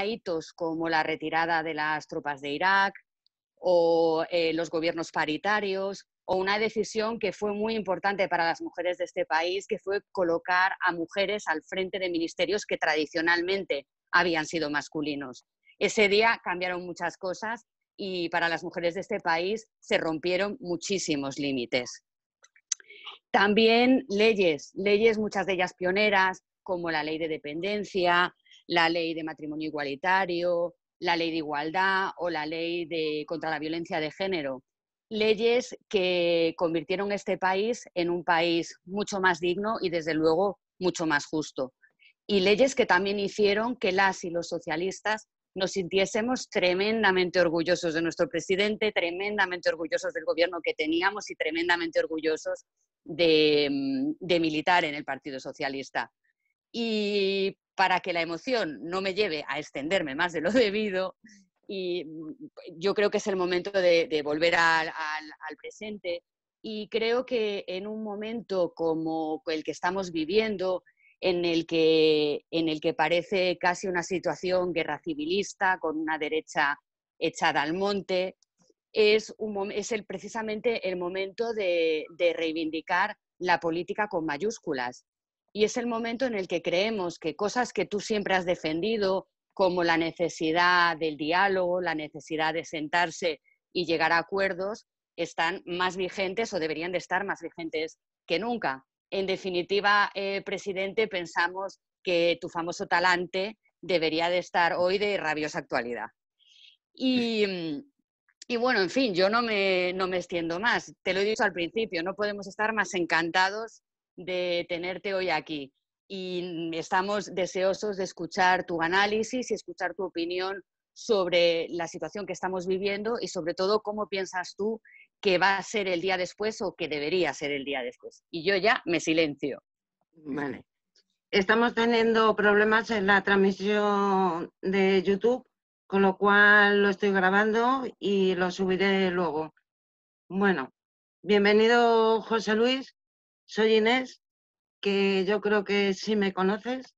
hitos como la retirada de las tropas de Irak o los gobiernos paritarios, o una decisión que fue muy importante para las mujeres de este país, que fue colocar a mujeres al frente de ministerios que tradicionalmente habían sido masculinos. Ese día cambiaron muchas cosas y para las mujeres de este país se rompieron muchísimos límites. También leyes, muchas de ellas pioneras, como la ley de dependencia, la ley de matrimonio igualitario, la ley de igualdad o la ley contra la violencia de género. Leyes que convirtieron este país en un país mucho más digno y, desde luego, mucho más justo. Y leyes que también hicieron que las y los socialistas nos sintiésemos tremendamente orgullosos de nuestro presidente, tremendamente orgullosos del gobierno que teníamos y tremendamente orgullosos de militar en el Partido Socialista. Y para que la emoción no me lleve a extenderme más de lo debido, y yo creo que es el momento de volver al presente, y creo que en un momento como el que estamos viviendo, en el que parece casi una situación guerra civilista, con una derecha echada al monte, es precisamente el momento de reivindicar la política con mayúsculas. Y es el momento en el que creemos que cosas que tú siempre has defendido, como la necesidad del diálogo, la necesidad de sentarse y llegar a acuerdos, están más vigentes o deberían de estar más vigentes que nunca. En definitiva, presidente, pensamos que tu famoso talante debería de estar hoy de rabiosa actualidad. Y bueno, en fin, yo no me extiendo más. Te lo he dicho al principio, no podemos estar más encantados de tenerte hoy aquí. Y estamos deseosos de escuchar tu análisis y escuchar tu opinión sobre la situación que estamos viviendo y, sobre todo, cómo piensas tú que va a ser el día después o que debería ser el día después. Y yo ya me silencio. Vale. Estamos teniendo problemas en la transmisión de YouTube, con lo cual lo estoy grabando y lo subiré luego. Bueno, bienvenido, José Luis. Soy Inés, que yo creo que sí me conoces.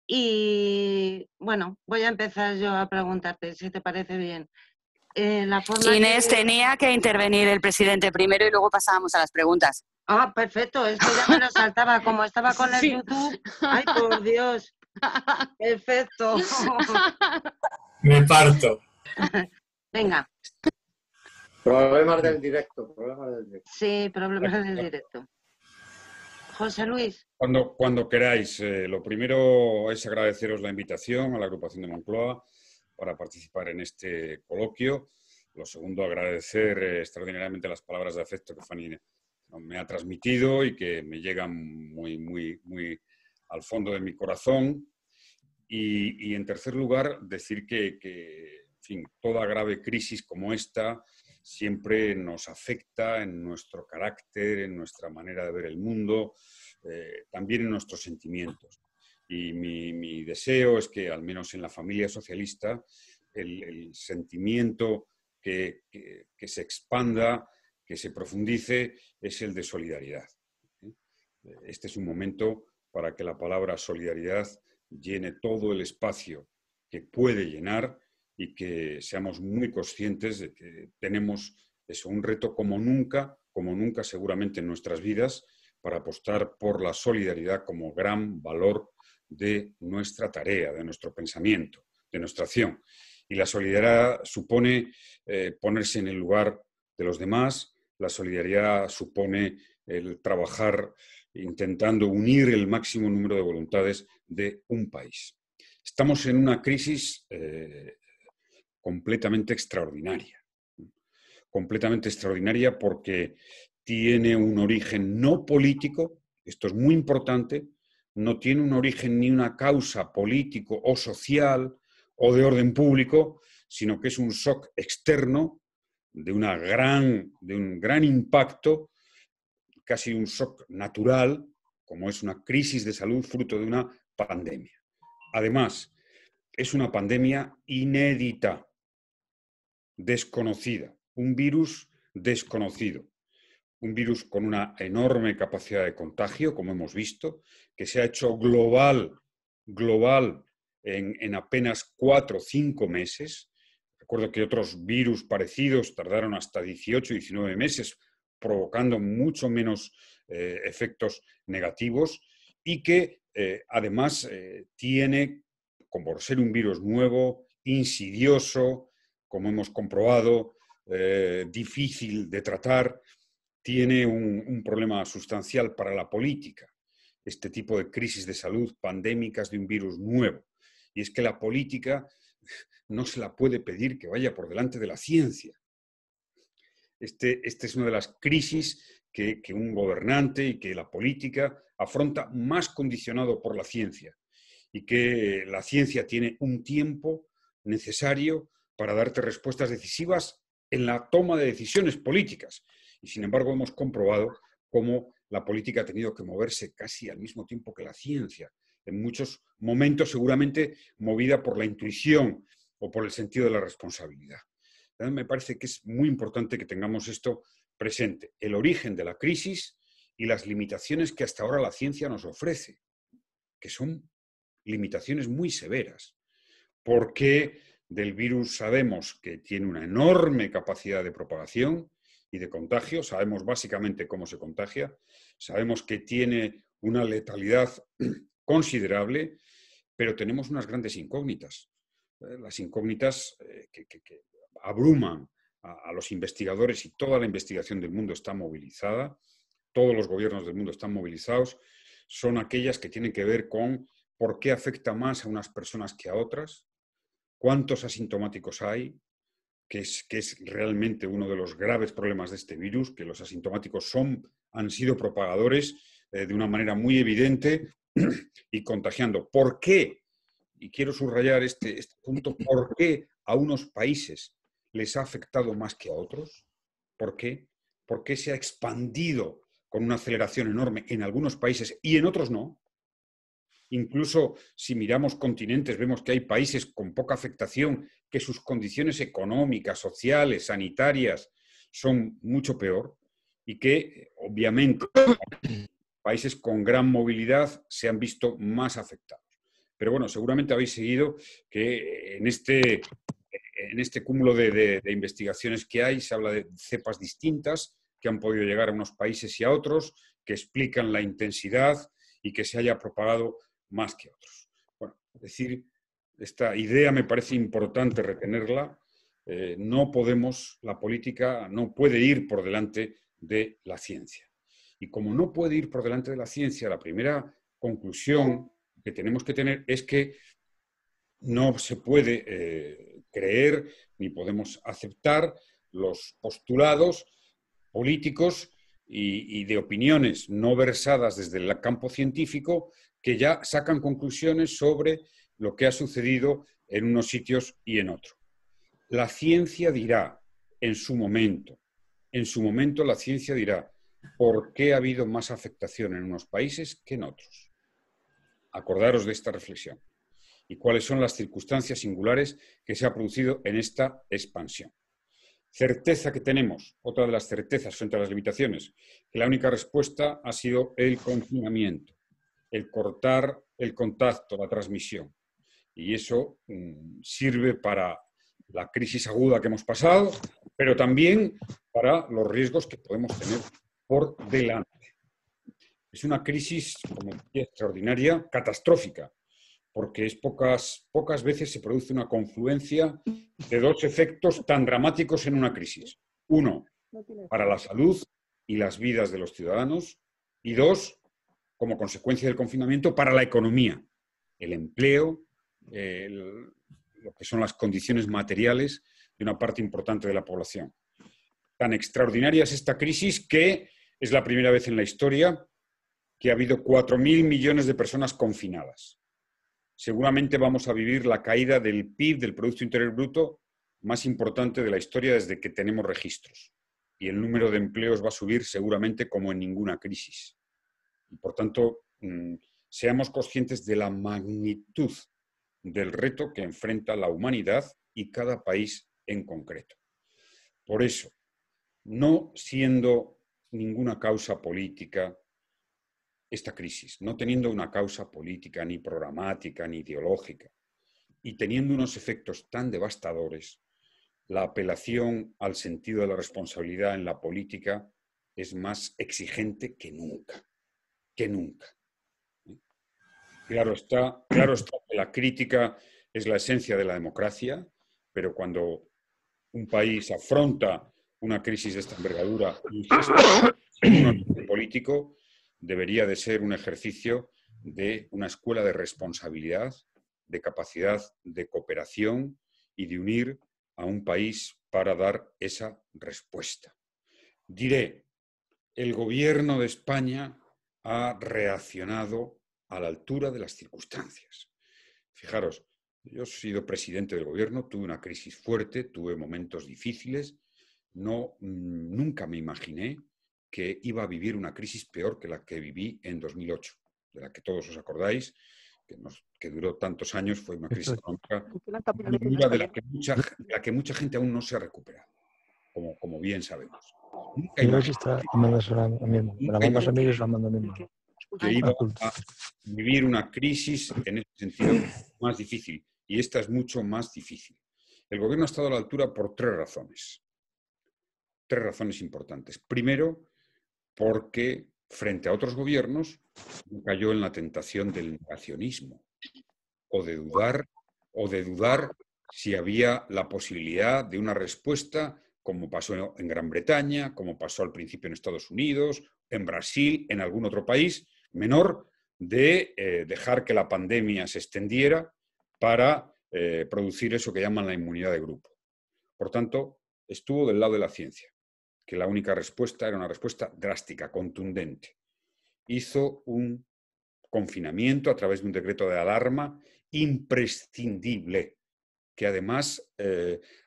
Y bueno, voy a empezar yo a preguntarte, si te parece bien. Inés, tenía que intervenir el presidente primero y luego pasábamos a las preguntas. Ah, perfecto, es que ya me lo saltaba, como estaba con el YouTube. ¡Ay, por Dios! Perfecto. Me parto. Venga. Problemas del directo. Sí, problemas del directo. José Luis. Cuando queráis. Lo primero es agradeceros la invitación a la agrupación de Moncloa para participar en este coloquio. Lo segundo, agradecer extraordinariamente las palabras de afecto que Fanny me ha transmitido y que me llegan muy, muy, muy al fondo de mi corazón. Y en tercer lugar, decir que en fin, toda grave crisis como esta siempre nos afecta en nuestro carácter, en nuestra manera de ver el mundo, también en nuestros sentimientos. Y mi deseo es que, al menos en la familia socialista, el sentimiento que se expanda, que se profundice, es el de solidaridad. Este es un momento para que la palabra solidaridad llene todo el espacio que puede llenar y que seamos muy conscientes de que tenemos un reto como nunca seguramente en nuestras vidas, para apostar por la solidaridad como gran valor de nuestra tarea, de nuestro pensamiento, de nuestra acción. Y la solidaridad supone ponerse en el lugar de los demás, la solidaridad supone el trabajar intentando unir el máximo número de voluntades de un país. Estamos en una crisis completamente extraordinaria. Completamente extraordinaria porque tiene un origen no político, esto es muy importante, no tiene un origen ni una causa político o social o de orden público, sino que es un shock externo de un gran impacto, casi un shock natural, como es una crisis de salud fruto de una pandemia. Además, es una pandemia inédita, desconocida, un virus desconocido, un virus con una enorme capacidad de contagio, como hemos visto, que se ha hecho global en apenas 4 o 5 meses. Recuerdo que otros virus parecidos tardaron hasta 18 o 19 meses, provocando mucho menos efectos negativos, y que además tiene, como por ser un virus nuevo, insidioso, como hemos comprobado, difícil de tratar, tiene un problema sustancial para la política, este tipo de crisis de salud pandémicas de un virus nuevo. Y es que la política no se la puede pedir que vaya por delante de la ciencia. Este es una de las crisis que un gobernante y que la política afronta más condicionado por la ciencia, y que la ciencia tiene un tiempo necesario para darte respuestas decisivas en la toma de decisiones políticas. Y sin embargo hemos comprobado cómo la política ha tenido que moverse casi al mismo tiempo que la ciencia, en muchos momentos seguramente movida por la intuición o por el sentido de la responsabilidad. Me parece que es muy importante que tengamos esto presente, el origen de la crisis y las limitaciones que hasta ahora la ciencia nos ofrece, que son limitaciones muy severas, porque del virus sabemos que tiene una enorme capacidad de propagación y de contagio, sabemos básicamente cómo se contagia, sabemos que tiene una letalidad considerable, pero tenemos unas grandes incógnitas. Las incógnitas que abruman a los investigadores, y toda la investigación del mundo está movilizada, todos los gobiernos del mundo están movilizados, son aquellas que tienen que ver con por qué afecta más a unas personas que a otras, cuántos asintomáticos hay, que es realmente uno de los graves problemas de este virus, que los asintomáticos han sido propagadores de una manera muy evidente y contagiando. ¿Por qué? Y quiero subrayar este punto, ¿por qué a unos países les ha afectado más que a otros? ¿Por qué? ¿Por qué se ha expandido con una aceleración enorme en algunos países y en otros no? Incluso si miramos continentes, vemos que hay países con poca afectación, que sus condiciones económicas, sociales, sanitarias son mucho peor, y que obviamente países con gran movilidad se han visto más afectados. Pero bueno, seguramente habéis seguido que en este cúmulo de investigaciones que hay se habla de cepas distintas que han podido llegar a unos países y a otros, que explican la intensidad y que se haya propagado más que otros. Bueno, es decir, esta idea me parece importante retenerla. La política no puede ir por delante de la ciencia. Y como no puede ir por delante de la ciencia, la primera conclusión que tenemos que tener es que no se puede creer ni podemos aceptar los postulados políticos y de opiniones no versadas desde el campo científico, que ya sacan conclusiones sobre lo que ha sucedido en unos sitios y en otros. La ciencia dirá en su momento la ciencia dirá por qué ha habido más afectación en unos países que en otros. Acordaros de esta reflexión y cuáles son las circunstancias singulares que se ha producido en esta expansión. Certeza que tenemos, otra de las certezas frente a las limitaciones, que la única respuesta ha sido el confinamiento, el cortar el contacto, la transmisión. Y eso sirve para la crisis aguda que hemos pasado, pero también para los riesgos que podemos tener por delante. Es una crisis, como decía, extraordinaria, catastrófica, porque pocas veces se produce una confluencia de dos efectos tan dramáticos en una crisis. Uno, para la salud y las vidas de los ciudadanos, y dos, como consecuencia del confinamiento, para la economía, el empleo, lo que son las condiciones materiales de una parte importante de la población. Tan extraordinaria es esta crisis que es la primera vez en la historia que ha habido 4.000 millones de personas confinadas. Seguramente vamos a vivir la caída del PIB, del Producto Interior Bruto, más importante de la historia desde que tenemos registros. Y el número de empleos va a subir seguramente como en ninguna crisis. Y por tanto, seamos conscientes de la magnitud del reto que enfrenta la humanidad y cada país en concreto. Por eso, no siendo ninguna causa política esta crisis, no teniendo una causa política, ni programática, ni ideológica, y teniendo unos efectos tan devastadores, la apelación al sentido de la responsabilidad en la política es más exigente que nunca, que nunca. Claro está que la crítica es la esencia de la democracia, pero cuando un país afronta una crisis de esta envergadura, en un nivel político, debería de ser un ejercicio de una escuela de responsabilidad, de capacidad de cooperación y de unir a un país para dar esa respuesta. Diré, el gobierno de España ha reaccionado a la altura de las circunstancias. Fijaros, yo he sido presidente del gobierno, tuve una crisis fuerte, tuve momentos difíciles, nunca me imaginé que iba a vivir una crisis peor que la que viví en 2008, de la que todos os acordáis, que duró tantos años, fue una crisis económica muy dura de la que mucha gente aún no se ha recuperado, como bien sabemos. Nunca imaginé que iba a vivir una crisis en ese sentido más difícil, y esta es mucho más difícil. El gobierno ha estado a la altura por tres razones importantes. Primero, porque frente a otros gobiernos no cayó en la tentación del negacionismo o de dudar si había la posibilidad de una respuesta, como pasó en Gran Bretaña, como pasó al principio en Estados Unidos, en Brasil, en algún otro país menor, de dejar que la pandemia se extendiera para producir eso que llaman la inmunidad de grupo. Por tanto, estuvo del lado de la ciencia, que la única respuesta era una respuesta drástica, contundente. Hizo un confinamiento a través de un decreto de alarma imprescindible, que además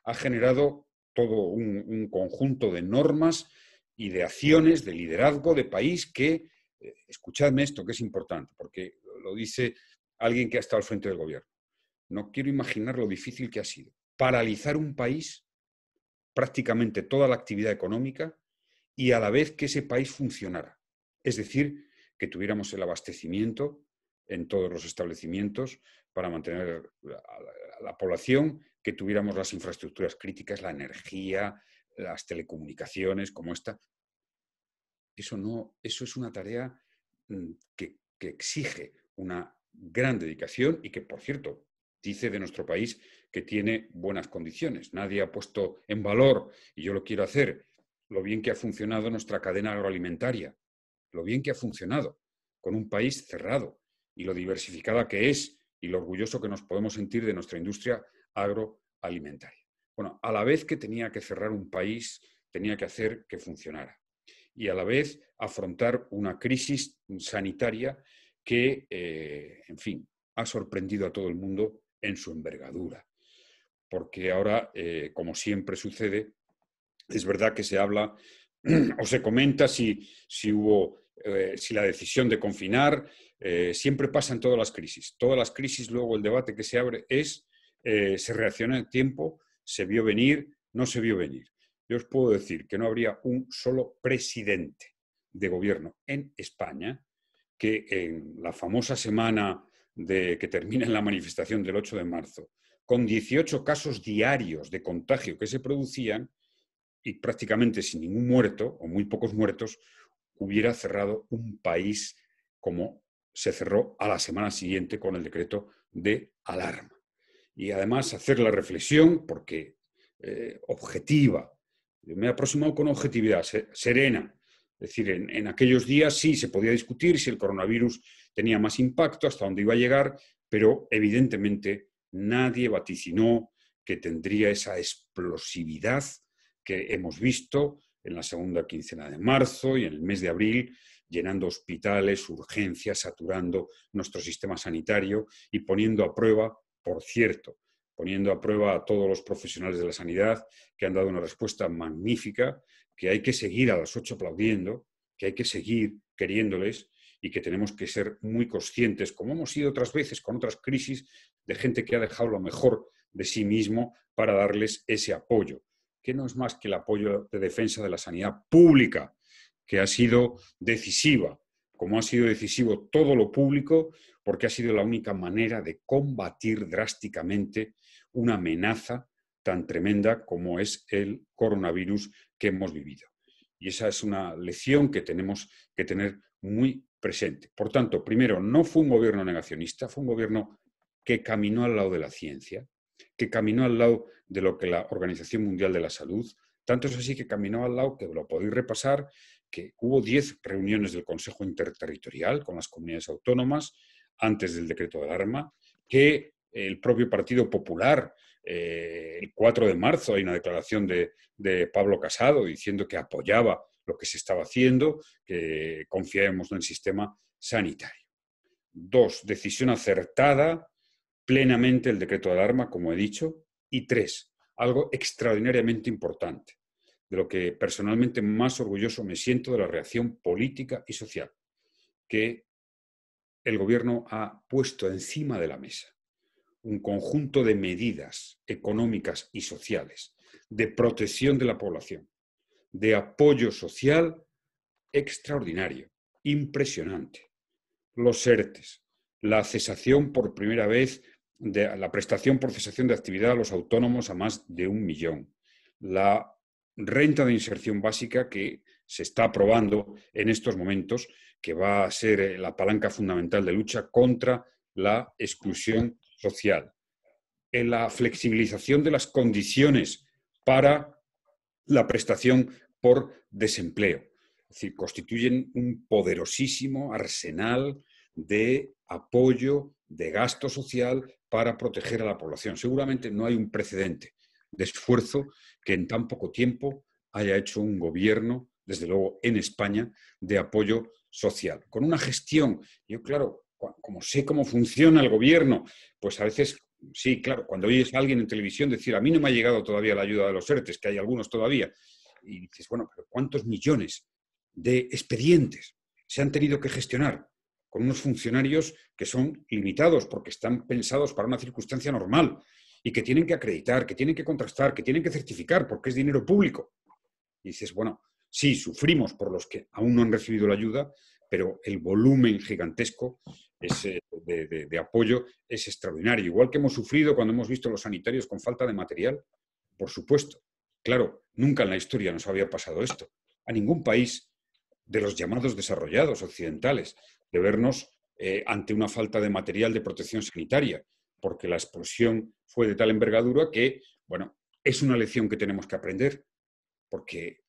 ha generado todo un conjunto de normas y de acciones, de liderazgo de país que, escuchadme esto que es importante, porque lo dice alguien que ha estado al frente del gobierno. No quiero imaginar lo difícil que ha sido paralizar un país, prácticamente toda la actividad económica, y a la vez que ese país funcionara. Es decir, que tuviéramos el abastecimiento en todos los establecimientos para mantener a la población, que tuviéramos las infraestructuras críticas, la energía, las telecomunicaciones, como esta. Eso es una tarea que exige una gran dedicación y que, por cierto, dice de nuestro país que tiene buenas condiciones. Nadie ha puesto en valor, y yo lo quiero hacer, lo bien que ha funcionado nuestra cadena agroalimentaria, lo bien que ha funcionado con un país cerrado y lo diversificada que es y lo orgulloso que nos podemos sentir de nuestra industria agroalimentaria. Bueno, a la vez que tenía que cerrar un país, tenía que hacer que funcionara y a la vez afrontar una crisis sanitaria que, en fin, ha sorprendido a todo el mundo en su envergadura. Porque ahora, como siempre sucede, es verdad que se habla o se comenta si la decisión de confinar, siempre pasa en todas las crisis. Todas las crisis, luego el debate que se abre es, ¿se reacciona en tiempo? ¿Se vio venir? ¿No se vio venir? Yo os puedo decir que no habría un solo presidente de gobierno en España que en la famosa semana que termina en la manifestación del 8 de marzo, con 18 casos diarios de contagio que se producían y prácticamente sin ningún muerto o muy pocos muertos, hubiera cerrado un país como se cerró a la semana siguiente con el decreto de alarma. Y además hacer la reflexión, porque objetiva, me he aproximado con objetividad, serena. Es decir, en aquellos días sí se podía discutir si el coronavirus tenía más impacto, hasta dónde iba a llegar, pero evidentemente nadie vaticinó que tendría esa explosividad que hemos visto en la segunda quincena de marzo y en el mes de abril, llenando hospitales, urgencias, saturando nuestro sistema sanitario y poniendo a prueba, por cierto, poniendo a prueba a todos los profesionales de la sanidad que han dado una respuesta magnífica, que hay que seguir a las 8 aplaudiendo, que hay que seguir queriéndoles y que tenemos que ser muy conscientes, como hemos sido otras veces con otras crisis, de gente que ha dejado lo mejor de sí mismo para darles ese apoyo, que no es más que el apoyo de defensa de la sanidad pública, que ha sido decisiva, como ha sido decisivo todo lo público, porque ha sido la única manera de combatir drásticamente una amenaza tan tremenda como es el coronavirus que hemos vivido. Y esa es una lección que tenemos que tener muy presente. Por tanto, primero, no fue un gobierno negacionista, fue un gobierno que caminó al lado de la ciencia, que caminó al lado de lo que la Organización Mundial de la Salud, tanto es así que caminó al lado, que lo podéis repasar, que hubo 10 reuniones del Consejo Interterritorial con las comunidades autónomas antes del decreto de alarma, que el propio Partido Popular, el 4 de marzo hay una declaración de Pablo Casado diciendo que apoyaba lo que se estaba haciendo, que confiemos en el sistema sanitario. 2, decisión acertada, plenamente el decreto de alarma, como he dicho. Y 3, algo extraordinariamente importante, de lo que personalmente más orgulloso me siento de la reacción política y social, que el Gobierno ha puesto encima de la mesa un conjunto de medidas económicas y sociales, de protección de la población, de apoyo social extraordinario, impresionante. Los ERTES, la cesación por primera vez de la prestación por cesación de actividad a los autónomos a más de 1 millón, la renta de inserción básica que se está aprobando en estos momentos, que va a ser la palanca fundamental de lucha contra la exclusión social, en la flexibilización de las condiciones para la prestación por desempleo. Es decir, constituyen un poderosísimo arsenal de apoyo, de gasto social para proteger a la población. Seguramente no hay un precedente de esfuerzo que en tan poco tiempo haya hecho un gobierno, desde luego en España, de apoyo social. Con una gestión, yo claro, como sé cómo funciona el gobierno, pues a veces, sí, claro, cuando oyes a alguien en televisión decir, a mí no me ha llegado todavía la ayuda de los ERTES, que hay algunos todavía, y dices, bueno, pero ¿cuántos millones de expedientes se han tenido que gestionar con unos funcionarios que son limitados porque están pensados para una circunstancia normal y que tienen que acreditar, que tienen que contrastar, que tienen que certificar porque es dinero público? Y dices, bueno, sí, sufrimos por los que aún no han recibido la ayuda, pero el volumen gigantesco de apoyo es extraordinario. Igual que hemos sufrido cuando hemos visto a los sanitarios con falta de material, por supuesto. Claro, nunca en la historia nos había pasado esto. A ningún país de los llamados desarrollados occidentales, de vernos ante una falta de material de protección sanitaria, porque la explosión fue de tal envergadura que, bueno, es una lección que tenemos que aprender, porque,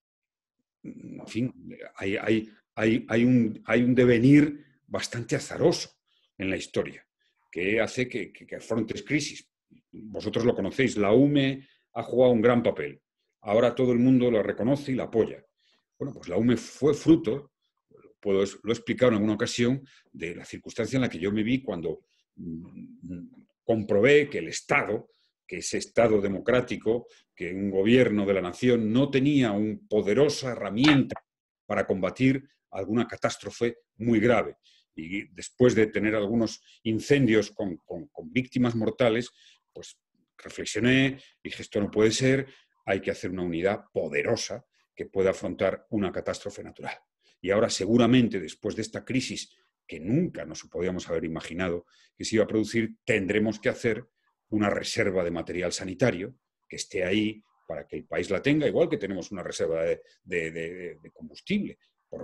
en fin, hay un devenir bastante azaroso en la historia, que hace que afrontes crisis. Vosotros lo conocéis, la UME ha jugado un gran papel. Ahora todo el mundo la reconoce y la apoya. Bueno, pues la UME fue fruto, lo he explicado en alguna ocasión, de la circunstancia en la que yo me vi cuando comprobé que el Estado, que ese Estado democrático, que un gobierno de la nación no tenía una poderosa herramienta para combatir alguna catástrofe muy grave. Y después de tener algunos incendios con víctimas mortales, pues reflexioné, dije, esto no puede ser, hay que hacer una unidad poderosa que pueda afrontar una catástrofe natural. Y ahora seguramente, después de esta crisis que nunca nos podíamos haber imaginado que se iba a producir, tendremos que hacer una reserva de material sanitario que esté ahí para que el país la tenga, igual que tenemos una reserva de combustible.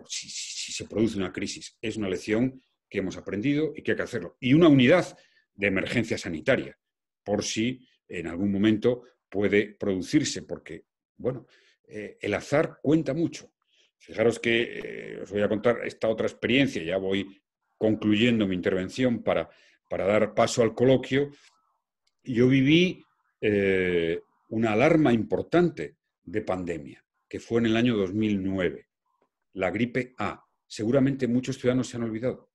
Si se produce una crisis, es una lección que hemos aprendido y que hay que hacerlo. Y una unidad de emergencia sanitaria, por si en algún momento puede producirse, porque, bueno, el azar cuenta mucho. Fijaros que os voy a contar esta otra experiencia, ya voy concluyendo mi intervención para dar paso al coloquio. Yo viví una alarma importante de pandemia, que fue en el año 2009, la gripe A. Seguramente muchos ciudadanos se han olvidado,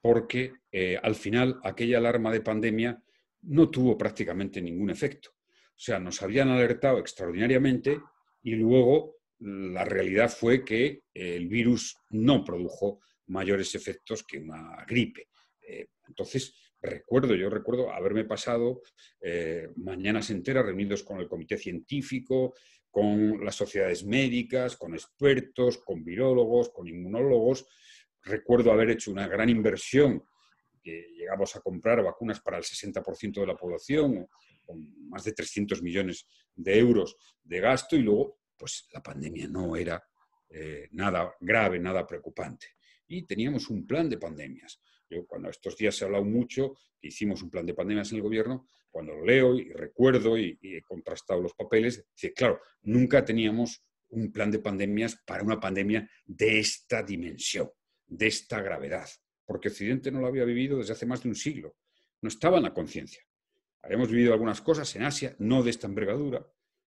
porque al final aquella alarma de pandemia no tuvo prácticamente ningún efecto. O sea, nos habían alertado extraordinariamente y luego la realidad fue que el virus no produjo mayores efectos que una gripe. Entonces, yo recuerdo haberme pasado mañanas enteras reunidos con el comité científico, con las sociedades médicas, con expertos, con virólogos, con inmunólogos. Recuerdo haber hecho una gran inversión que llegamos a comprar vacunas para el 60% de la población, con más de 300 millones de euros de gasto, y luego pues la pandemia no era nada grave, nada preocupante. Y teníamos un plan de pandemias. Yo, cuando estos días se ha hablado mucho, que hicimos un plan de pandemias en el gobierno, cuando lo leo y recuerdo y he contrastado los papeles, dice, claro, nunca teníamos un plan de pandemias para una pandemia de esta dimensión, de esta gravedad, porque Occidente no lo había vivido desde hace más de un siglo. No estaba en la conciencia. Habíamos vivido algunas cosas en Asia, no de esta envergadura.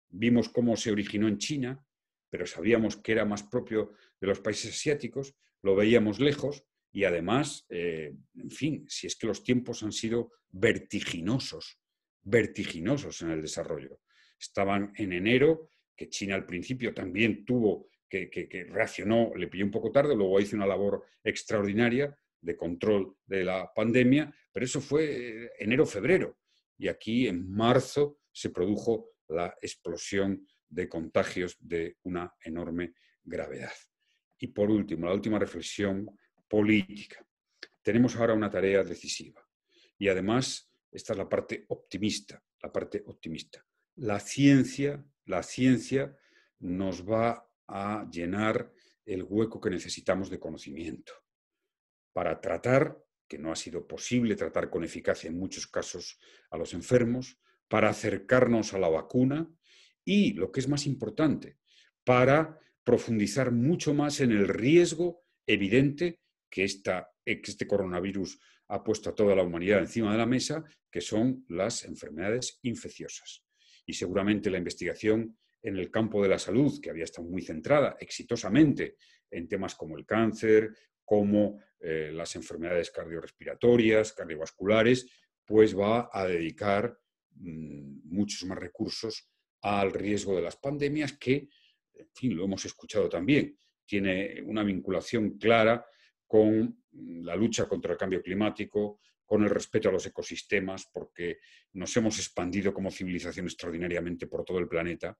Vimos cómo se originó en China, pero sabíamos que era más propio de los países asiáticos, lo veíamos lejos y además, en fin, si es que los tiempos han sido vertiginosos en el desarrollo. Estaban en enero, que China al principio también tuvo, que reaccionó, le pilló un poco tarde, luego hizo una labor extraordinaria de control de la pandemia, pero eso fue enero-febrero. Y aquí en marzo se produjo la explosión de contagios de una enorme gravedad. Y por último, la última reflexión política. Tenemos ahora una tarea decisiva. Y además, esta es la parte optimista, La ciencia nos va a llenar el hueco que necesitamos de conocimiento para tratar, que no ha sido posible tratar con eficacia en muchos casos a los enfermos, para acercarnos a la vacuna y, lo que es más importante, para profundizar mucho más en el riesgo evidente que este coronavirus ha puesto a toda la humanidad encima de la mesa, que son las enfermedades infecciosas. Y seguramente la investigación en el campo de la salud, que había estado muy centrada exitosamente en temas como el cáncer, como las enfermedades cardiorrespiratorias, cardiovasculares, pues va a dedicar muchos más recursos al riesgo de las pandemias que, en fin, lo hemos escuchado también, tiene una vinculación clara con la lucha contra el cambio climático, con el respeto a los ecosistemas, porque nos hemos expandido como civilización extraordinariamente por todo el planeta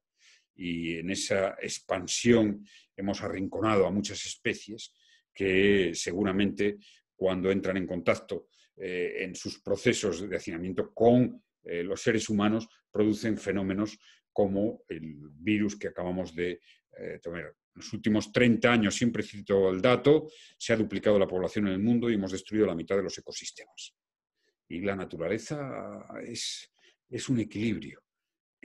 y en esa expansión hemos arrinconado a muchas especies que seguramente cuando entran en contacto en sus procesos de hacinamiento con los seres humanos producen fenómenos como el virus que acabamos de tomar. En los últimos 30 años, siempre cito el dato, se ha duplicado la población en el mundo y hemos destruido la mitad de los ecosistemas. Y la naturaleza es un equilibrio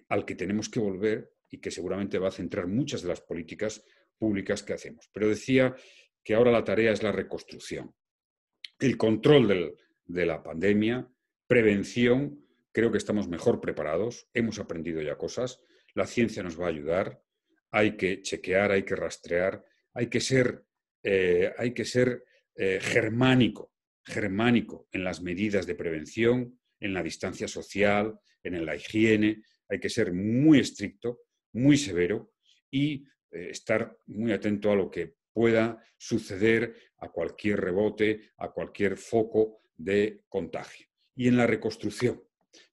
al que tenemos que volver y que seguramente va a centrar muchas de las políticas públicas que hacemos. Pero decía que ahora la tarea es la reconstrucción. El control de la pandemia, prevención, creo que estamos mejor preparados, hemos aprendido ya cosas, la ciencia nos va a ayudar, hay que chequear, hay que rastrear, hay que ser germánico en las medidas de prevención, en la distancia social, en la higiene, hay que ser muy estricto, muy severo y estar muy atento a lo que pueda suceder, a cualquier rebote, a cualquier foco de contagio. Y en la reconstrucción,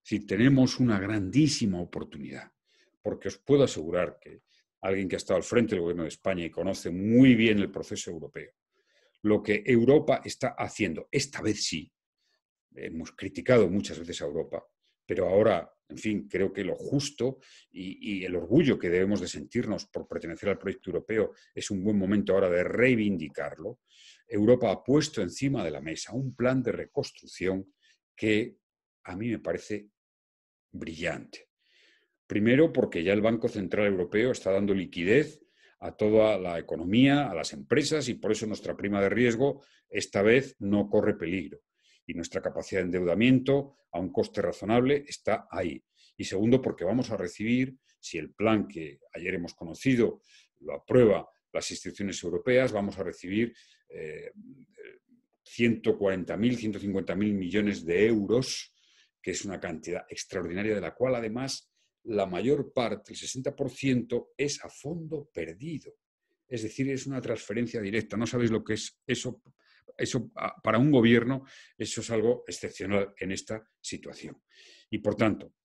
si tenemos una grandísima oportunidad, porque os puedo asegurar que alguien que ha estado al frente del gobierno de España y conoce muy bien el proceso europeo, lo que Europa está haciendo, esta vez sí, hemos criticado muchas veces a Europa, pero ahora, en fin, creo que lo justo y el orgullo que debemos de sentirnos por pertenecer al proyecto europeo es un buen momento ahora de reivindicarlo. Europa ha puesto encima de la mesa un plan de reconstrucción que a mí me parece brillante. Primero, porque ya el Banco Central Europeo está dando liquidez a toda la economía, a las empresas, y por eso nuestra prima de riesgo esta vez no corre peligro. Y nuestra capacidad de endeudamiento a un coste razonable está ahí. Y segundo, porque vamos a recibir, si el plan que ayer hemos conocido lo aprueba las instituciones europeas, vamos a recibir 140.000, 150.000 millones de euros, que es una cantidad extraordinaria, de la cual además la mayor parte, el 60%, es a fondo perdido. Es decir, es una transferencia directa. No sabéis lo que es eso. Eso, para un gobierno, eso es algo excepcional en esta situación. Y, por tanto,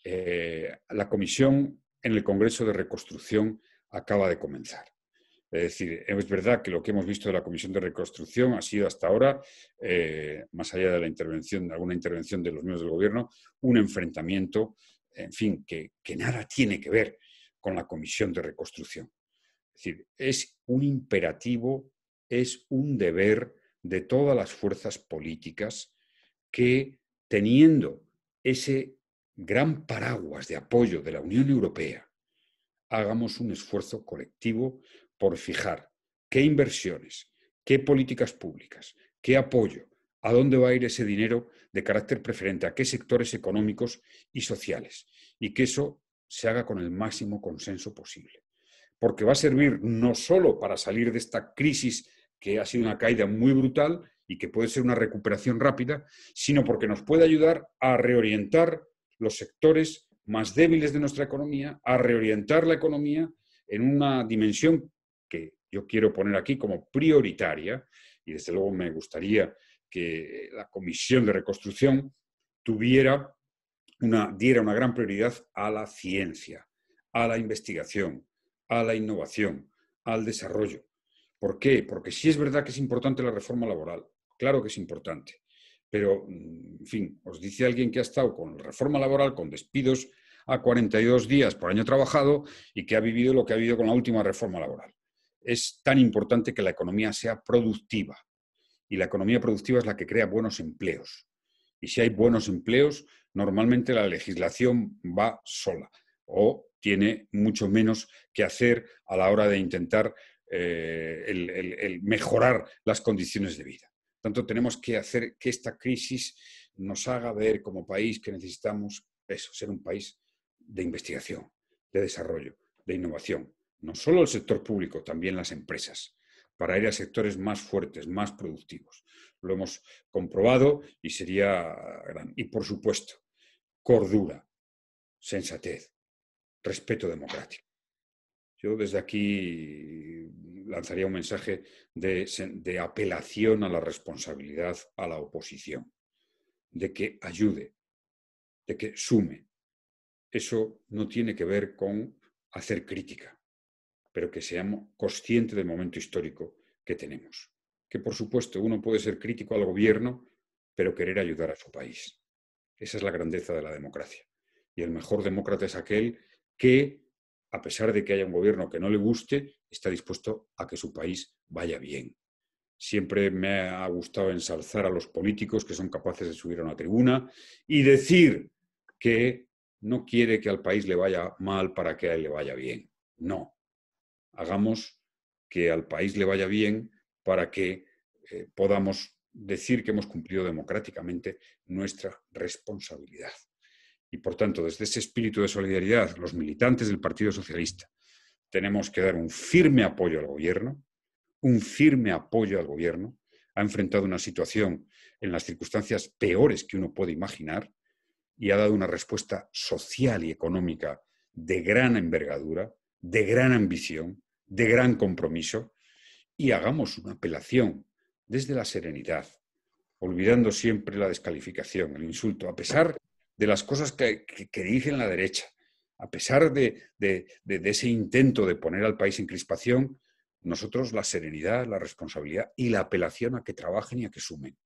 la comisión en el Congreso de Reconstrucción acaba de comenzar. Es decir, es verdad que lo que hemos visto de la Comisión de Reconstrucción ha sido hasta ahora, más allá de la intervención, de alguna intervención de los miembros del Gobierno, un enfrentamiento, en fin, que nada tiene que ver con la Comisión de Reconstrucción. Es decir, es un imperativo, es un deber de todas las fuerzas políticas que, teniendo ese gran paraguas de apoyo de la Unión Europea, hagamos un esfuerzo colectivo por fijar qué inversiones, qué políticas públicas, qué apoyo, a dónde va a ir ese dinero de carácter preferente, a qué sectores económicos y sociales, y que eso se haga con el máximo consenso posible. Porque va a servir no solo para salir de esta crisis que ha sido una caída muy brutal y que puede ser una recuperación rápida, sino porque nos puede ayudar a reorientar los sectores más débiles de nuestra economía, a reorientar la economía en una dimensión que yo quiero poner aquí como prioritaria, y desde luego me gustaría que la Comisión de Reconstrucción diera una gran prioridad a la ciencia, a la investigación, a la innovación, al desarrollo. ¿Por qué? Porque sí es verdad que es importante la reforma laboral, claro que es importante, pero, en fin, os dice alguien que ha estado con la reforma laboral, con despidos a 42 días por año trabajado y que ha vivido lo que ha vivido con la última reforma laboral. Es tan importante que la economía sea productiva, y la economía productiva es la que crea buenos empleos. Y si hay buenos empleos, normalmente la legislación va sola o tiene mucho menos que hacer a la hora de intentar el mejorar las condiciones de vida. Por tanto, tenemos que hacer que esta crisis nos haga ver como país que necesitamos eso, ser un país de investigación, de desarrollo, de innovación. No solo el sector público, también las empresas, para ir a sectores más fuertes, más productivos. Lo hemos comprobado y sería gran. Y, por supuesto, cordura, sensatez, respeto democrático. Yo desde aquí lanzaría un mensaje de apelación a la responsabilidad a la oposición, de que ayude, de que sume. Eso no tiene que ver con hacer crítica, pero que seamos conscientes del momento histórico que tenemos. Que, por supuesto, uno puede ser crítico al gobierno, pero querer ayudar a su país. Esa es la grandeza de la democracia. Y el mejor demócrata es aquel que, a pesar de que haya un gobierno que no le guste, está dispuesto a que su país vaya bien. Siempre me ha gustado ensalzar a los políticos que son capaces de subir a una tribuna y decir que no quiere que al país le vaya mal para que a él le vaya bien. No. Hagamos que al país le vaya bien para que podamos decir que hemos cumplido democráticamente nuestra responsabilidad. Y, por tanto, desde ese espíritu de solidaridad, los militantes del Partido Socialista tenemos que dar un firme apoyo al Gobierno, ha enfrentado una situación en las circunstancias peores que uno puede imaginar y ha dado una respuesta social y económica de gran envergadura, de gran ambición, de gran compromiso, y hagamos una apelación desde la serenidad, olvidando siempre la descalificación, el insulto, a pesar de las cosas que dicen la derecha, a pesar de ese intento de poner al país en crispación, nosotros la serenidad, la responsabilidad y la apelación a que trabajen y a que sumen,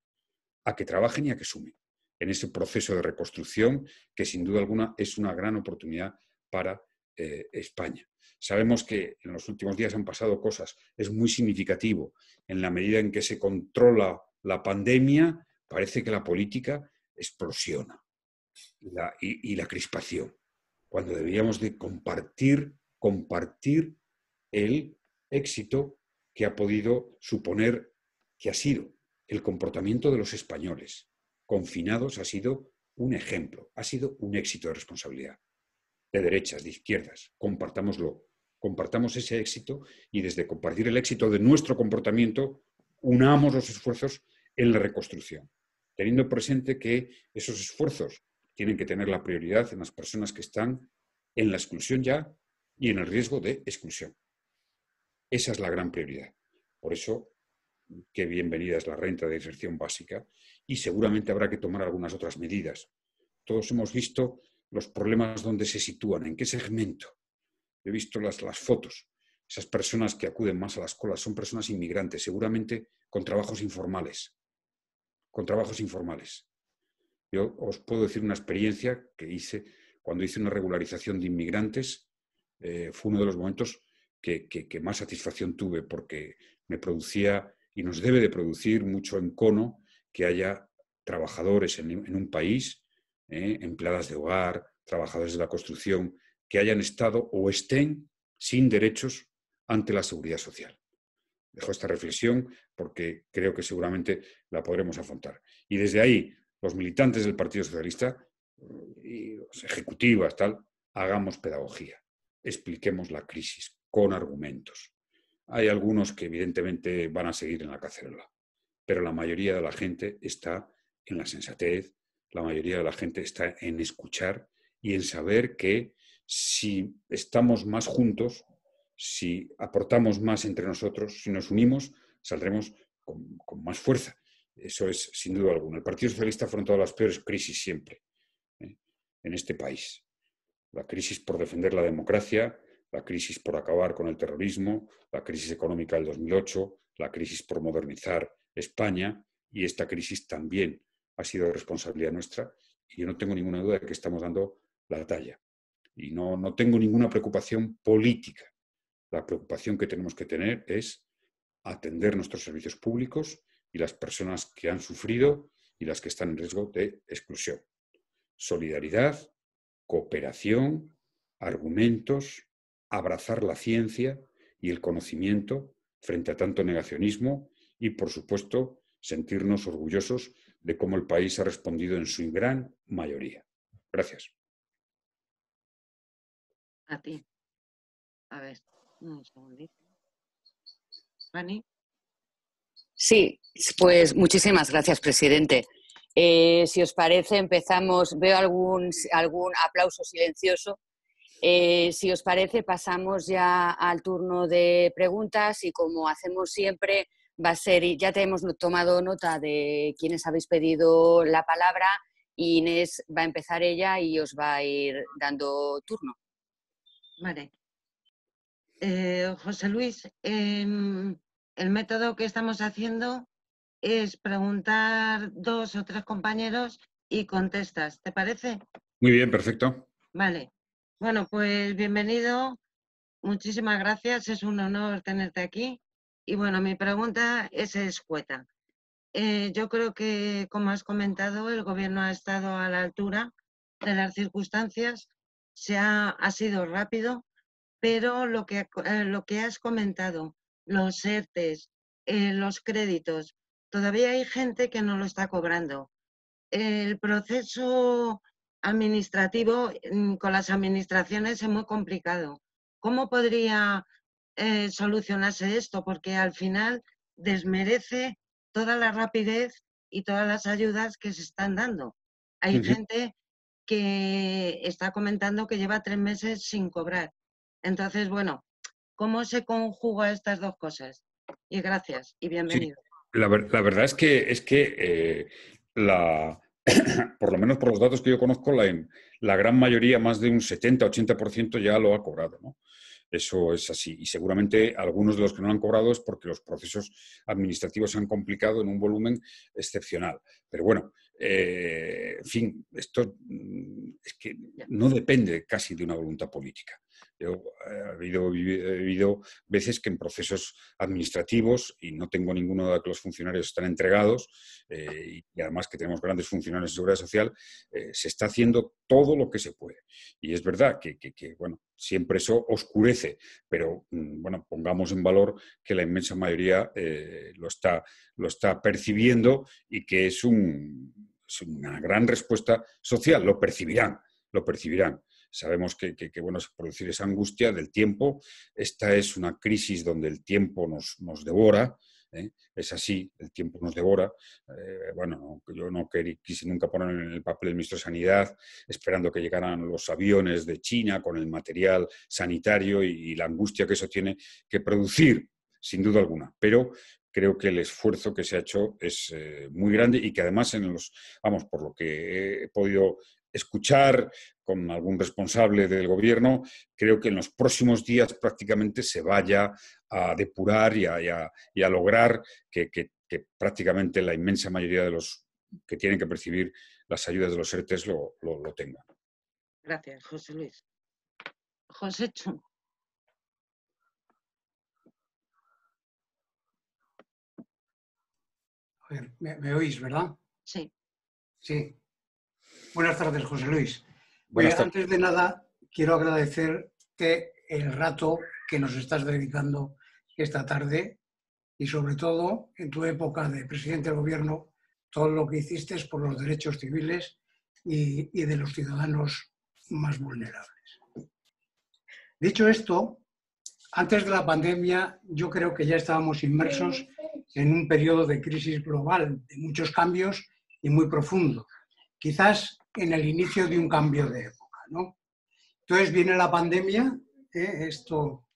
en ese proceso de reconstrucción que sin duda alguna es una gran oportunidad para España. Sabemos que en los últimos días han pasado cosas, es muy significativo. En la medida en que se controla la pandemia, parece que la política explosiona y la crispación, cuando deberíamos de compartir el éxito que ha podido suponer, que ha sido el comportamiento de los españoles. Confinados ha sido un ejemplo, ha sido un éxito de responsabilidad. De derechas, de izquierdas, compartámoslo, compartamos ese éxito y desde compartir el éxito de nuestro comportamiento, unamos los esfuerzos en la reconstrucción, teniendo presente que esos esfuerzos tienen que tener la prioridad en las personas que están en la exclusión ya y en el riesgo de exclusión. Esa es la gran prioridad. Por eso, qué bienvenida es la renta de inserción básica y seguramente habrá que tomar algunas otras medidas. Todos hemos visto los problemas donde se sitúan, en qué segmento. He visto las fotos esas personas que acuden más a las colas son personas inmigrantes, seguramente con trabajos informales. Con trabajos informales. Yo os puedo decir una experiencia que hice cuando hice una regularización de inmigrantes. Fue uno de los momentos que más satisfacción tuve, porque me producía y nos debe de producir mucho encono que haya trabajadores en un país, empleadas de hogar, trabajadores de la construcción, que hayan estado o estén sin derechos ante la seguridad social. Dejo esta reflexión porque creo que seguramente la podremos afrontar. Y desde ahí, los militantes del Partido Socialista y los ejecutivas, hagamos pedagogía, expliquemos la crisis con argumentos. Hay algunos que evidentemente van a seguir en la cacerola, pero la mayoría de la gente está en la sensatez, la mayoría de la gente está en escuchar y en saber que si estamos más juntos, si aportamos más entre nosotros, si nos unimos, saldremos con más fuerza. Eso es sin duda alguna. El Partido Socialista ha afrontado las peores crisis siempre en este país. La crisis por defender la democracia, la crisis por acabar con el terrorismo, la crisis económica del 2008, la crisis por modernizar España, y esta crisis también ha sido responsabilidad nuestra, y yo no tengo ninguna duda de que estamos dando la talla. Y no tengo ninguna preocupación política. La preocupación que tenemos que tener es atender nuestros servicios públicos y las personas que han sufrido y las que están en riesgo de exclusión. Solidaridad, cooperación, argumentos, abrazar la ciencia y el conocimiento frente a tanto negacionismo y, por supuesto, sentirnos orgullosos de cómo el país ha respondido en su gran mayoría. Gracias. A ti. A ver, un segundito. Fanny. Sí, pues muchísimas gracias, presidente. Si os parece, empezamos. Veo algún aplauso silencioso. Si os parece, pasamos ya al turno de preguntas y, como hacemos siempre, va a ser, ya te hemos tomado nota de quienes habéis pedido la palabra, y Inés va a empezar ella y os va a ir dando turno. Vale. José Luis, el método que estamos haciendo es preguntar 2 o 3 compañeros y contestas, ¿te parece? Muy bien, perfecto. Vale. Bueno, pues bienvenido. Muchísimas gracias. Es un honor tenerte aquí. Y bueno, mi pregunta es escueta. Yo creo que, como has comentado, el gobierno ha estado a la altura de las circunstancias. Ha sido rápido, pero lo que has comentado, los ERTEs, los créditos, todavía hay gente que no lo está cobrando. El proceso administrativo con las administraciones es muy complicado. ¿Cómo podría solucionarse esto? Porque al final desmerece toda la rapidez y todas las ayudas que se están dando. Hay gente que está comentando que lleva 3 meses sin cobrar. Entonces, bueno, ¿cómo se conjuga estas dos cosas? Y gracias y bienvenido. Sí, la verdad es que por lo menos por los datos que yo conozco, la gran mayoría, más de un 70-80% ya lo ha cobrado, ¿no? Eso es así. Y seguramente algunos de los que no han cobrado es porque los procesos administrativos se han complicado en un volumen excepcional. Pero bueno, en fin, esto es que no depende casi de una voluntad política. Ha habido veces que en procesos administrativos, y no tengo ninguno de que los funcionarios están entregados, y además que tenemos grandes funcionarios de seguridad social, se está haciendo todo lo que se puede. Y es verdad que bueno, siempre eso oscurece, pero bueno, pongamos en valor que la inmensa mayoría lo está percibiendo y que es una gran respuesta social. Lo percibirán. Sabemos que bueno, es producir esa angustia del tiempo. Esta es una crisis donde el tiempo nos devora. Es así, el tiempo nos devora. Bueno, yo no quise nunca ponerme en el papel del ministro de Sanidad, esperando que llegaran los aviones de China con el material sanitario y la angustia que eso tiene que producir, sin duda alguna. Pero creo que el esfuerzo que se ha hecho es muy grande y que además por lo que he podido escuchar con algún responsable del gobierno, creo que en los próximos días prácticamente se vaya a depurar y a lograr que prácticamente la inmensa mayoría de los que tienen que percibir las ayudas de los ERTEs lo tengan. Gracias, José Luis. José Chu. A ver, ¿me oís, verdad? Sí. Sí. Buenas tardes, José Luis. Buenas tardes. Antes de nada, quiero agradecerte el rato que nos estás dedicando esta tarde y, sobre todo, en tu época de presidente del gobierno, todo lo que hiciste por los derechos civiles y de los ciudadanos más vulnerables. Dicho esto, antes de la pandemia, yo creo que ya estábamos inmersos en un periodo de crisis global, de muchos cambios y muy profundo. Quizás en el inicio de un cambio de época, ¿no? Entonces viene la pandemia, esto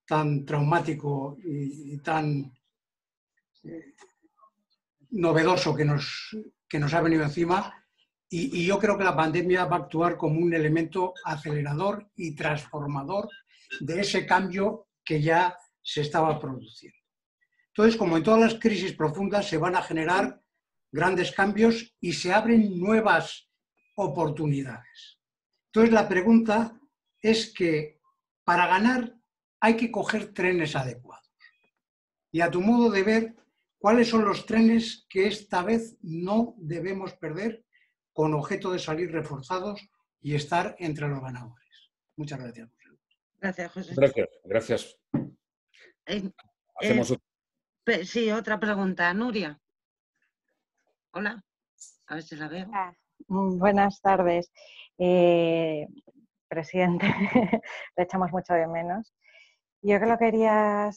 tan traumático y tan novedoso que nos ha venido encima, y yo creo que la pandemia va a actuar como un elemento acelerador y transformador de ese cambio que ya se estaba produciendo. Entonces, como en todas las crisis profundas, se van a generar grandes cambios y se abren nuevas oportunidades. Entonces, la pregunta es que para ganar hay que coger trenes adecuados. Y a tu modo de ver, ¿cuáles son los trenes que esta vez no debemos perder con objeto de salir reforzados y estar entre los ganadores? Muchas gracias, José Luis. Gracias, José. Gracias. Sí, otra pregunta. Nuria. Hola. A ver si la veo. Buenas tardes. Presidente, le echamos mucho de menos. Yo que lo quería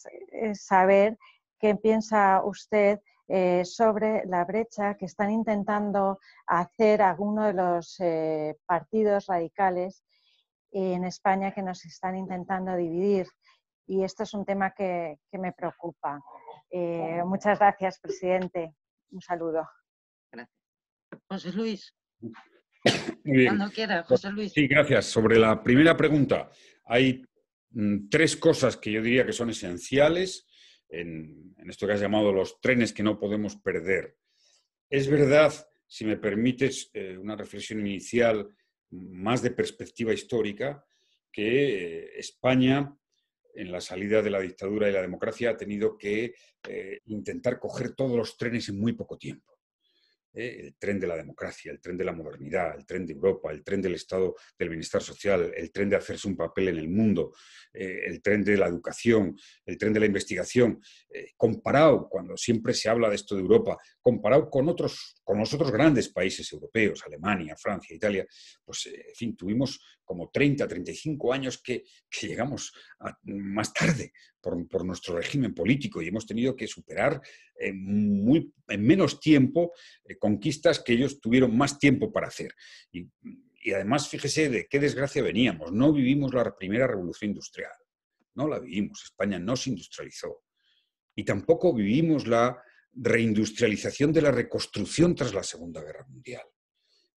saber qué piensa usted sobre la brecha que están intentando hacer algunos de los partidos radicales en España que nos están intentando dividir. Y esto es un tema que me preocupa. Muchas gracias, presidente. Un saludo. Gracias. José Luis. Muy bien. Cuando quiera, José Luis. Sí, gracias. Sobre la primera pregunta, hay tres cosas que yo diría que son esenciales en esto que has llamado los trenes que no podemos perder. Es verdad, si me permites una reflexión inicial más de perspectiva histórica, que España, en la salida de la dictadura y la democracia, ha tenido que intentar coger todos los trenes en muy poco tiempo. El tren de la democracia, el tren de la modernidad, el tren de Europa, el tren del estado del bienestar social, el tren de hacerse un papel en el mundo, el tren de la educación, el tren de la investigación, comparado, cuando siempre se habla de esto de Europa, comparado con los otros grandes países europeos, Alemania, Francia, Italia, pues, en fin, tuvimos como 30, 35 años que llegamos más tarde por nuestro régimen político y hemos tenido que superar en menos tiempo conquistas que ellos tuvieron más tiempo para hacer. Y además, fíjese de qué desgracia veníamos. No vivimos la primera revolución industrial. No la vivimos. España no se industrializó. Y tampoco vivimos la reindustrialización de la reconstrucción tras la Segunda Guerra Mundial,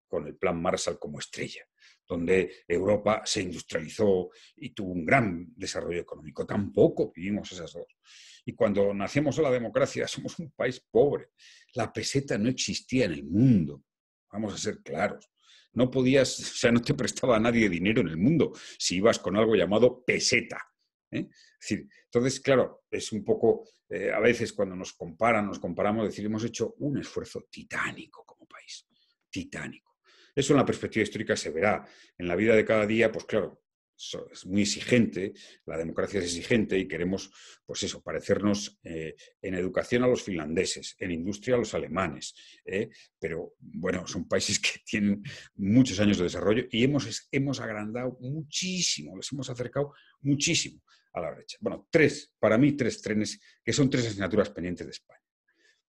con el Plan Marshall como estrella, donde Europa se industrializó y tuvo un gran desarrollo económico. Tampoco vivimos esas dos. Y cuando nacemos a la democracia somos un país pobre. La peseta no existía en el mundo. Vamos a ser claros. No podías, o sea, no te prestaba a nadie dinero en el mundo si ibas con algo llamado peseta. Es decir, entonces, claro, es un poco, a veces cuando nos comparamos, decir, hemos hecho un esfuerzo titánico como país. Titánico. Eso en la perspectiva histórica se verá. En la vida de cada día, pues claro, es muy exigente, la democracia es exigente y queremos, pues eso, parecernos en educación a los finlandeses, en industria a los alemanes, pero bueno, son países que tienen muchos años de desarrollo y hemos agrandado muchísimo, les hemos acercado muchísimo a la brecha. Bueno, para mí tres trenes que son tres asignaturas pendientes de España.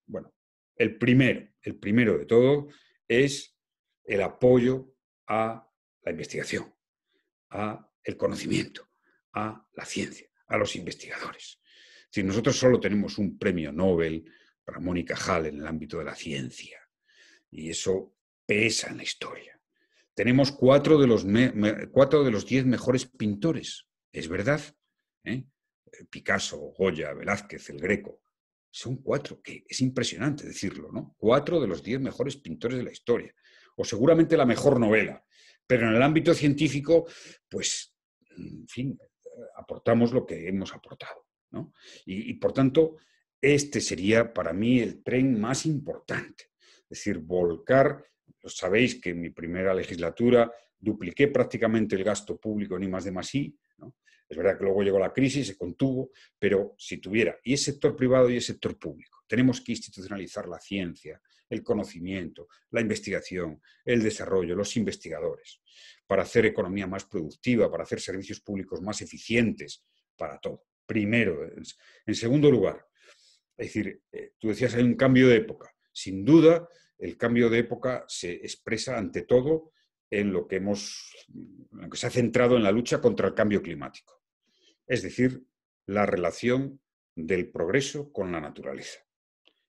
Bueno, el primero de todo es el apoyo a la investigación, a el conocimiento, a la ciencia, a los investigadores. Es decir, nosotros solo tenemos un premio Nobel, Ramón y Cajal, en el ámbito de la ciencia, y eso pesa en la historia. Tenemos 4 de los 10 mejores pintores, es verdad, ¿eh? Picasso, Goya, Velázquez, el Greco. Son 4, que es impresionante decirlo, ¿no? 4 de los 10 mejores pintores de la historia. O seguramente la mejor novela. Pero en el ámbito científico, pues, en fin, aportamos lo que hemos aportado, ¿no? Y por tanto, este sería para mí el tren más importante. Es decir, volcar, sabéis que en mi primera legislatura dupliqué prácticamente el gasto público en I+D+I, ¿no? Es verdad que luego llegó la crisis, se contuvo, pero si tuviera y el sector privado y el sector público, tenemos que institucionalizar la ciencia, el conocimiento, la investigación, el desarrollo, los investigadores, para hacer economía más productiva, para hacer servicios públicos más eficientes, para todo. Primero. En segundo lugar, es decir, tú decías, hay un cambio de época. Sin duda, el cambio de época se expresa ante todo en lo que se ha centrado en la lucha contra el cambio climático. Es decir, la relación del progreso con la naturaleza,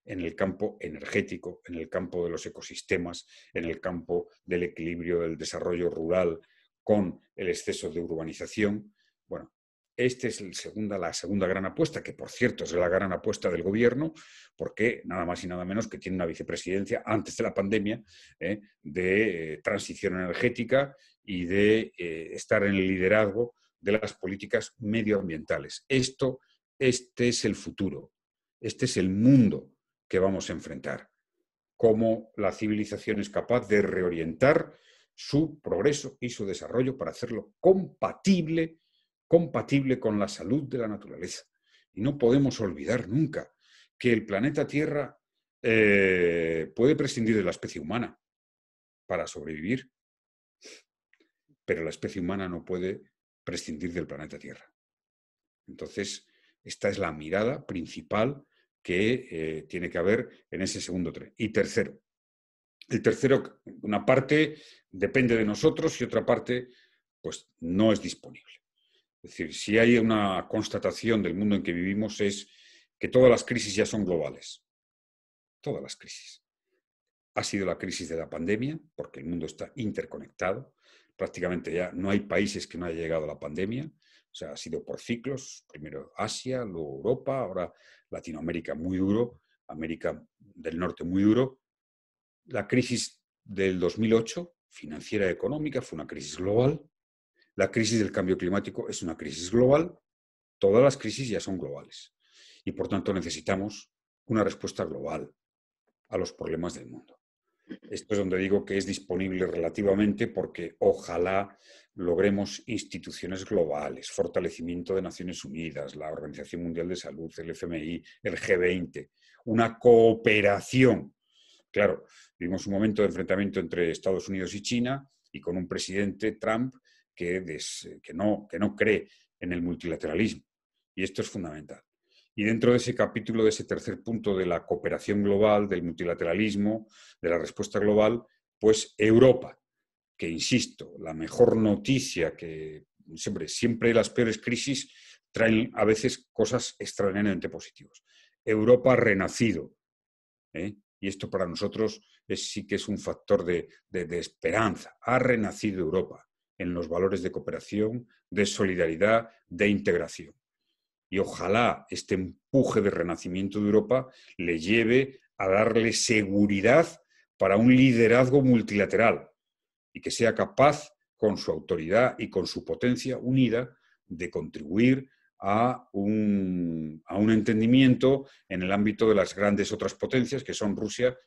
en el campo energético, en el campo de los ecosistemas, en el campo del equilibrio del desarrollo rural con el exceso de urbanización. Bueno, esta es la segunda gran apuesta, que por cierto es la gran apuesta del gobierno, porque nada más y nada menos que tiene una vicepresidencia antes de la pandemia de transición energética y de estar en el liderazgo de las políticas medioambientales. Este es el futuro, este es el mundo que vamos a enfrentar, cómo la civilización es capaz de reorientar su progreso y su desarrollo para hacerlo compatible con la salud de la naturaleza. Y no podemos olvidar nunca que el planeta Tierra puede prescindir de la especie humana para sobrevivir, pero la especie humana no puede prescindir del planeta Tierra. Entonces, esta es la mirada principal que tiene que haber en ese segundo tren. Y tercero, una parte depende de nosotros y otra parte pues no es disponible. Es decir, si hay una constatación del mundo en que vivimos es que todas las crisis ya son globales. Todas las crisis. Ha sido la crisis de la pandemia, porque el mundo está interconectado. Prácticamente ya no hay países que no haya llegado a la pandemia. O sea, ha sido por ciclos. Primero Asia, luego Europa, ahora Latinoamérica muy duro, América del Norte muy duro. La crisis del 2008, financiera y económica, fue una crisis global. La crisis del cambio climático es una crisis global. Todas las crisis ya son globales. Y por tanto necesitamos una respuesta global a los problemas del mundo. Esto es donde digo que es disponible relativamente porque ojalá logremos instituciones globales, fortalecimiento de Naciones Unidas, la Organización Mundial de Salud, el FMI, el G20, una cooperación. Claro, vivimos un momento de enfrentamiento entre Estados Unidos y China y con un presidente, Trump, que no cree en el multilateralismo. Y esto es fundamental. Y dentro de ese capítulo, de ese tercer punto de la cooperación global, del multilateralismo, de la respuesta global, pues Europa, que insisto, la mejor noticia que siempre las peores crisis traen a veces cosas extraordinariamente positivas. Europa ha renacido, y esto para nosotros sí que es un factor de esperanza. Ha renacido Europa en los valores de cooperación, de solidaridad, de integración. Y ojalá este empuje de renacimiento de Europa le lleve a darle seguridad para un liderazgo multilateral y que sea capaz, con su autoridad y con su potencia unida, de contribuir a un entendimiento en el ámbito de las grandes otras potencias que son Rusia,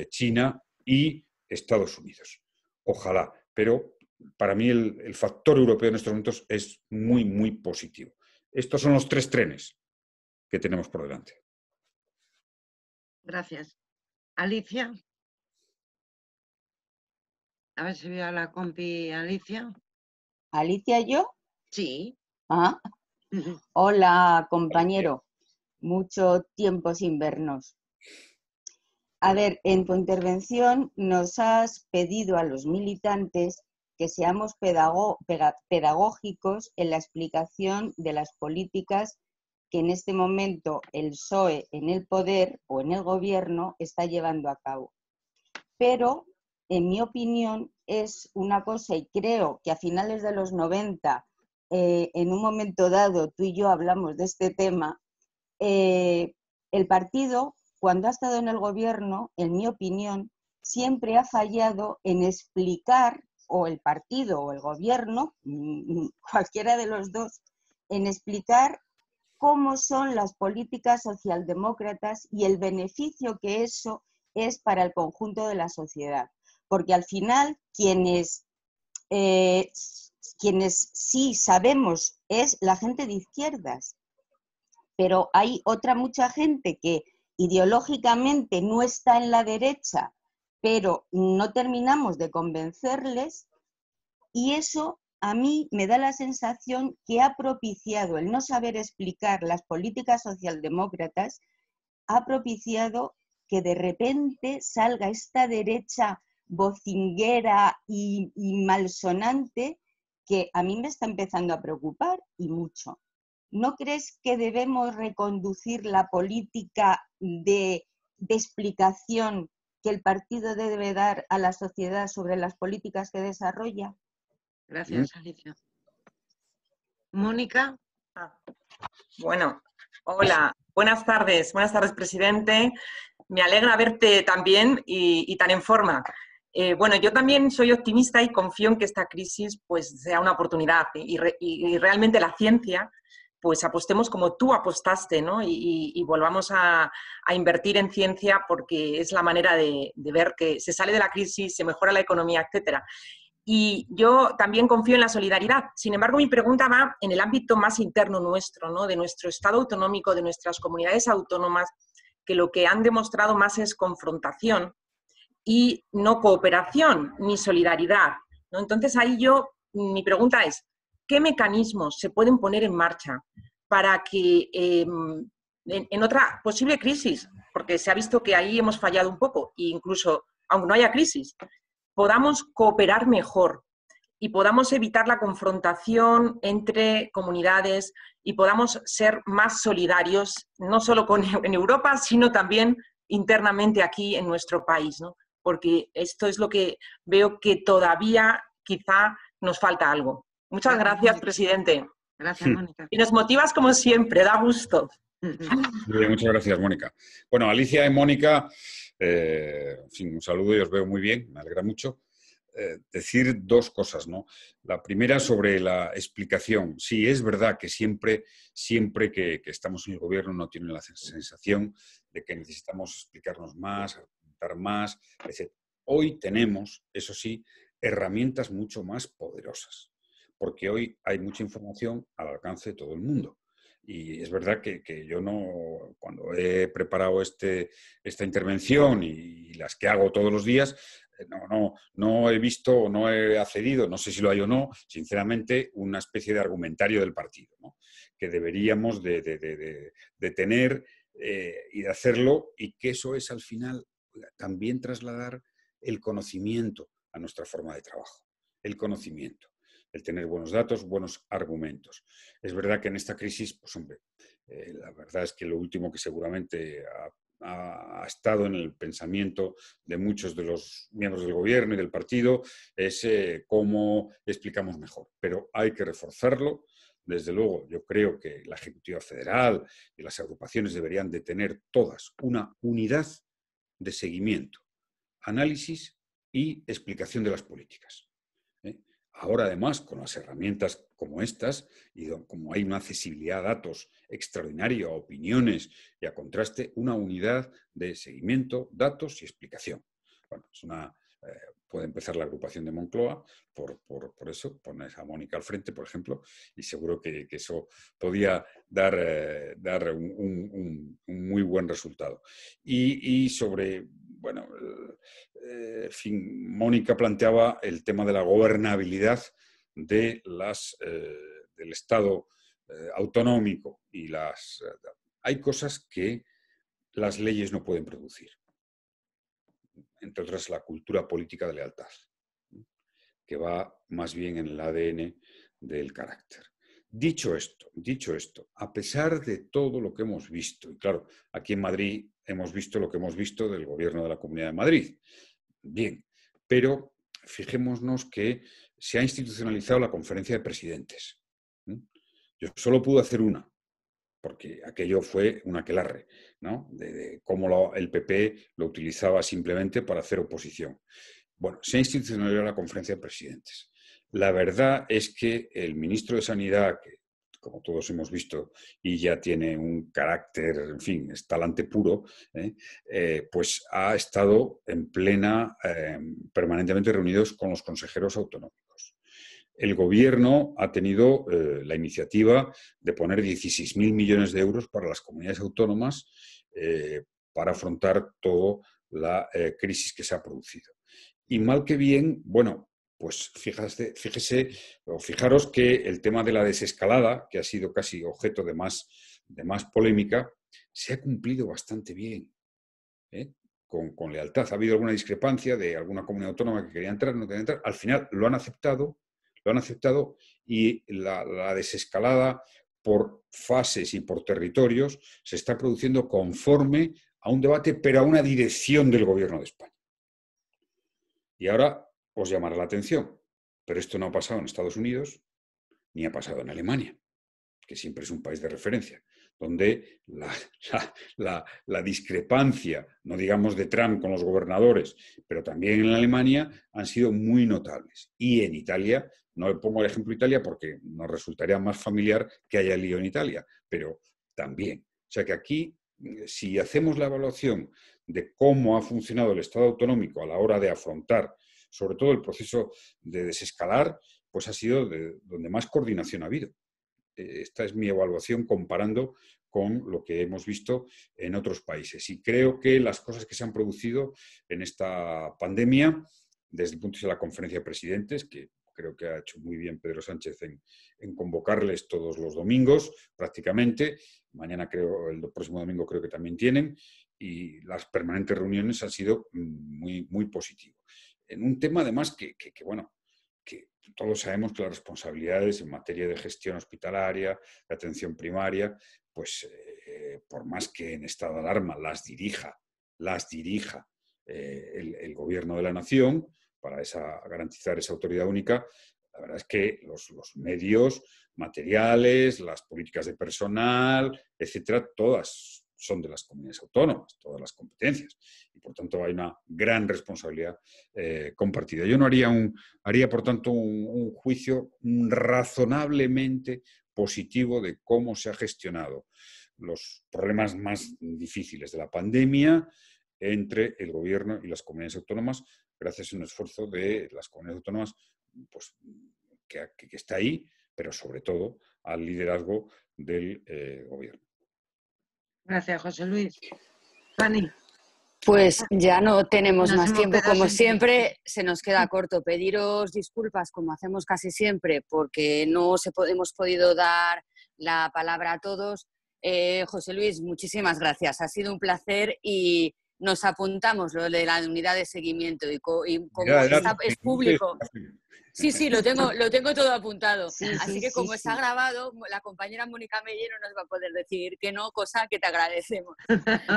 China y Estados Unidos. Ojalá, pero para mí el factor europeo en estos momentos es muy, muy positivo. Estos son los 3 trenes que tenemos por delante. Gracias. Alicia. A ver si veo a la compi Alicia. ¿Alicia yo? Sí. Ah. Hola, compañero. Mucho tiempo sin vernos. A ver, en tu intervención nos has pedido a los militantes que seamos pedagógicos en la explicación de las políticas que en este momento el PSOE en el poder o en el gobierno está llevando a cabo. Pero en mi opinión, es una cosa, y creo que a finales de los 90, en un momento dado, tú y yo hablamos de este tema, el partido, cuando ha estado en el gobierno, en mi opinión, siempre ha fallado en explicar, o el partido o el gobierno, cualquiera de los dos, en explicar cómo son las políticas socialdemócratas y el beneficio que eso es para el conjunto de la sociedad. Porque al final quienes sí sabemos es la gente de izquierdas, pero hay otra mucha gente que ideológicamente no está en la derecha, pero no terminamos de convencerles, y eso a mí me da la sensación que ha propiciado el no saber explicar las políticas socialdemócratas, ha propiciado que de repente salga esta derecha vocinguera y malsonante que a mí me está empezando a preocupar y mucho. ¿No crees que debemos reconducir la política de explicación que el partido debe dar a la sociedad sobre las políticas que desarrolla? Gracias, Alicia. Mónica. Bueno, hola, buenas tardes, presidente. Me alegra verte también y tan en forma. Bueno, yo también soy optimista y confío en que esta crisis pues, sea una oportunidad y realmente la ciencia, pues apostemos como tú apostaste, ¿no? Y volvamos a invertir en ciencia porque es la manera de ver que se sale de la crisis, se mejora la economía, etcétera. Y yo también confío en la solidaridad. Sin embargo, mi pregunta va en el ámbito más interno nuestro, ¿no? De nuestro Estado autonómico, de nuestras comunidades autónomas, que lo que han demostrado más es confrontación y no cooperación ni solidaridad, ¿no? Entonces, ahí mi pregunta es, ¿qué mecanismos se pueden poner en marcha para que en otra posible crisis, porque se ha visto que ahí hemos fallado un poco, e incluso aunque no haya crisis, podamos cooperar mejor y podamos evitar la confrontación entre comunidades y podamos ser más solidarios, no solo en Europa, sino también internamente aquí en nuestro país, ¿no? Porque esto es lo que veo que todavía quizá nos falta algo. Muchas gracias, presidente. Gracias, Mónica. Y nos motivas como siempre, da gusto. Bien, muchas gracias, Mónica. Bueno, Alicia y Mónica, en fin, un saludo y os veo muy bien, me alegra mucho. Decir dos cosas, ¿no? La primera sobre la explicación. Sí, es verdad que siempre que estamos en el gobierno uno tiene la sensación de que necesitamos explicarnos más, argumentar más, etc. Hoy tenemos, eso sí, herramientas mucho más poderosas, porque hoy hay mucha información al alcance de todo el mundo. Y es verdad que yo no, cuando he preparado esta intervención y las que hago todos los días, no he visto, no he accedido, no sé si lo hay o no, sinceramente, una especie de argumentario del partido, ¿no? Que deberíamos de tener y de hacerlo, y que eso es al final también trasladar el conocimiento a nuestra forma de trabajo, el conocimiento. El tener buenos datos, buenos argumentos. Es verdad que en esta crisis, pues hombre, la verdad es que lo último que seguramente ha estado en el pensamiento de muchos de los miembros del gobierno y del partido es cómo explicamos mejor. Pero hay que reforzarlo. Desde luego, yo creo que la Ejecutiva Federal y las agrupaciones deberían de tener todas una unidad de seguimiento, análisis y explicación de las políticas. Ahora, además, con las herramientas como estas, y como hay una accesibilidad a datos extraordinaria, a opiniones y a contraste, una unidad de seguimiento, datos y explicación. Bueno, puede empezar la agrupación de Moncloa por eso, pones a Mónica al frente, por ejemplo, y seguro que eso podía dar un muy buen resultado. Y sobre... Bueno, en fin, Mónica planteaba el tema de la gobernabilidad del Estado autonómico y hay cosas que las leyes no pueden producir. Entre otras, la cultura política de lealtad, que va más bien en el ADN del carácter. Dicho esto, a pesar de todo lo que hemos visto, y claro, aquí en Madrid hemos visto lo que hemos visto del gobierno de la Comunidad de Madrid, bien, pero fijémonos que se ha institucionalizado la conferencia de presidentes. Yo solo pude hacer una, porque aquello fue un aquelarre, ¿no? De cómo el PP lo utilizaba simplemente para hacer oposición. Bueno, se ha institucionalizado la conferencia de presidentes. La verdad es que el ministro de Sanidad, que como todos hemos visto, y ya tiene un carácter, en fin, es talante puro, pues ha estado en plena, permanentemente reunidos con los consejeros autonómicos. El Gobierno ha tenido la iniciativa de poner 16.000 millones de euros para las comunidades autónomas para afrontar toda la crisis que se ha producido. Y mal que bien, bueno, pues fíjese o fijaros que el tema de la desescalada, que ha sido casi objeto de más polémica, se ha cumplido bastante bien, con lealtad. Ha habido alguna discrepancia de alguna comunidad autónoma que quería entrar, no quería entrar. Al final lo han aceptado y la desescalada por fases y por territorios se está produciendo conforme a un debate, pero a una dirección del Gobierno de España. Y ahora os llamará la atención, pero esto no ha pasado en Estados Unidos ni ha pasado en Alemania, que siempre es un país de referencia, donde la discrepancia, no digamos de Trump con los gobernadores, pero también en Alemania han sido muy notables. Y en Italia, no le pongo el ejemplo Italia porque nos resultaría más familiar que haya lío en Italia, pero también. O sea que aquí, si hacemos la evaluación de cómo ha funcionado el Estado autonómico a la hora de afrontar sobre todo el proceso de desescalar, pues ha sido donde más coordinación ha habido. Esta es mi evaluación comparando con lo que hemos visto en otros países. Y creo que las cosas que se han producido en esta pandemia, desde el punto de vista de la conferencia de presidentes, que creo que ha hecho muy bien Pedro Sánchez en convocarles todos los domingos, prácticamente. Mañana el próximo domingo creo que también tienen. Y las permanentes reuniones han sido muy, muy positivas. En un tema, además, que todos sabemos que las responsabilidades en materia de gestión hospitalaria, de atención primaria, pues por más que en estado de alarma las dirija el Gobierno de la Nación para garantizar esa autoridad única, la verdad es que los medios materiales, las políticas de personal, etcétera, todas son de las comunidades autónomas, todas las competencias. Y, por tanto, hay una gran responsabilidad compartida. Yo no haría, por tanto, un juicio razonablemente positivo de cómo se ha gestionado los problemas más difíciles de la pandemia entre el Gobierno y las comunidades autónomas, gracias a un esfuerzo de las comunidades autónomas pues, que está ahí, pero sobre todo al liderazgo del Gobierno. Gracias, José Luis. Fanny. Pues ya no tenemos más tiempo, como siempre, se nos queda corto. Pediros disculpas, como hacemos casi siempre, porque no hemos podido dar la palabra a todos. José Luis, muchísimas gracias. Ha sido un placer y nos apuntamos lo de la unidad de seguimiento y como es público. Sí, lo tengo todo apuntado. Así que como está grabado, la compañera Mónica Mellero nos va a poder decir que no, cosa que te agradecemos.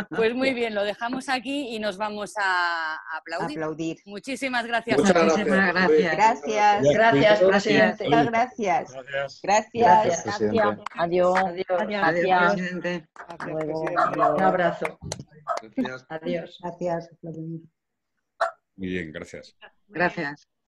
Pues muy bien, lo dejamos aquí y nos vamos a aplaudir. Muchísimas gracias. Muchas gracias. Gracias, presidente. Muchas gracias. Gracias. Gracias. Adiós. Adiós, presidente. Hasta luego. Un abrazo. Gracias. Adiós. Gracias. Muy bien, gracias. Gracias.